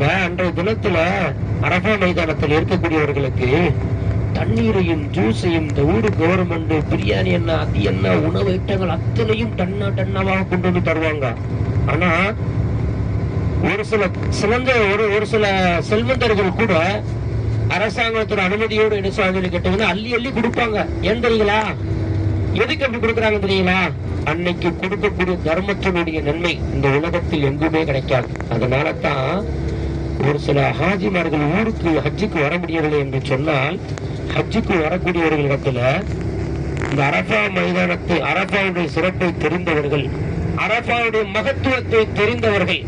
இந்த அன்றைய தினத்துல அரபா மைதானத்தில் இருக்கக்கூடியவர்களுக்கு தண்ணீரையும் ஜூஸையும் இந்த ஊரு கவர்மெண்ட் பிரியாணி என்ன அது என்ன உணவு ஐட்டங்கள் அத்தனையும் டன்னாவாக கொண்டு வந்து தருவாங்க. ஆனா ஒரு சில செல்வந்தர்கள் கூட அரசாங்கத்தோட அனுமதியோடு என்ன சொல்லி கேட்டீங்கன்னா அள்ளி கொடுப்பாங்க. ஏன் தெரியுங்களா? எதுக்கு அப்படி கொடுக்குறாங்க தெரியுங்களா? அன்னைக்கு கொடுக்கக்கூடிய தர்மத்தினுடைய நன்மை இந்த உலகத்தில் எங்குமே கிடைக்காது. அதனால தான் ஒரு சில ஹாஜிமார்கள் ஊருக்கு ஹஜ்ஜுக்கு வர முடியவில்லை என்று சொன்னால் ஹஜ்ஜுக்கு வரக்கூடியவர்களிடத்துல இந்த அரபா மைதானத்தை, அரபாவுடைய சிறப்பை தெரிந்தவர்கள், அரபாவுடைய மகத்துவத்தை தெரிந்தவர்கள்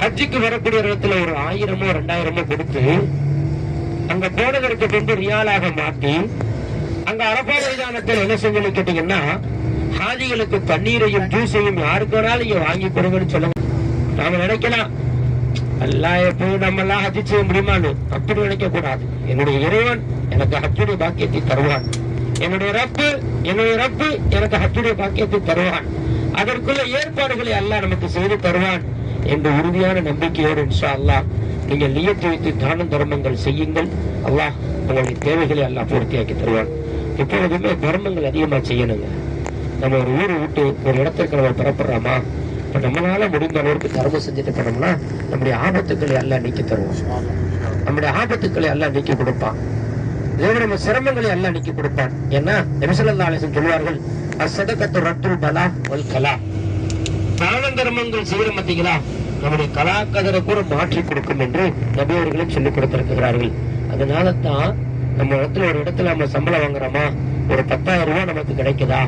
ஹஜ்ஜுக்கு வரக்கூடிய இடத்துல ஒரு 1000மோ 2000மோ கொடுத்து அங்க போனதற்கு கொண்டு ரியாலாக மாற்றி அங்க அரபா மைதானத்தில் என்ன செஞ்சு கேட்டீங்கன்னா ஹாஜிகளுக்கு தண்ணீரையும் ஜூஸையும் யாருக்கு வேணாலும் இங்க வாங்கி கொடுங்கன்னு சொல்லுங்க. நாம நினைக்கலாம் அல்லாஹ் எப்போ நம்ம எல்லாம் ஹஜ் செய்ய முடியுமான்னு. அப்படி நினைக்க கூடாது. என்னுடைய இறைவன் எனக்கு ஹஜ்ஜுடைய பாக்கியத்தை தருவான். என்னுடைய ரப்பு எனக்கு ஹஜ்ஜுடைய பாக்கியத்தை தருவான். அதற்குள்ள ஏற்பாடுகளை அல்லாஹ் நமக்கு செய்து தருவான் என்ற உறுதியான நம்பிக்கையோடு இன்ஷா அல்லாஹ் நீங்கள் நியத்து வைத்து தான தர்மங்கள் செய்யுங்கள். அல்லாஹ் உங்களுடைய தேவைகளை அல்லாஹ் பூர்த்தியாக்கி தருவான். எப்பொழுதுமே தர்மங்கள் அதிகமா செய்யணுங்க. நம்ம ஒரு ஊரை விட்டு ஒரு இடத்திற்கு நம்ம பெறப்படுறோமா, இப்ப நம்மளால முடிந்த அளவுக்கு தர்மம் செஞ்சுட்டு போனோம்னா நம்முடைய ஆபத்துக்களை எல்லாம் நீக்கி தருவோம். நம்முடைய ஆபத்துக்களை எல்லாம் நீக்கி கொடுப்பான். நம்ம சிரமங்களை எல்லாம் நீக்கி கொடுப்பான். ஏன்னா நபி ஸல்லல்லாஹு அலைஹி வஸல்லம் சொல்வார்கள், அஸ்ஸதகத்து ரத்துல் பலா வல் கலா. தான தர்மங்கள் செய்யற மத்திகளா நம்முடைய கலாக்கதரை கூட மாற்றி கொடுக்கும் என்று நபி அவர்களே சொல்லிக் கொடுத்திருக்கிறார்கள். அதனால தான் நம்ம இடத்துல ஒரு இடத்துல நம்ம சம்பளம் வாங்குறோமா, ஒரு 10,000 ரூபாய் நமக்கு கிடைக்குதா,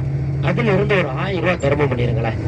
அதுல இருந்து ஒரு 1000 ரூபாய் தர்மம் பண்ணிருங்களேன்.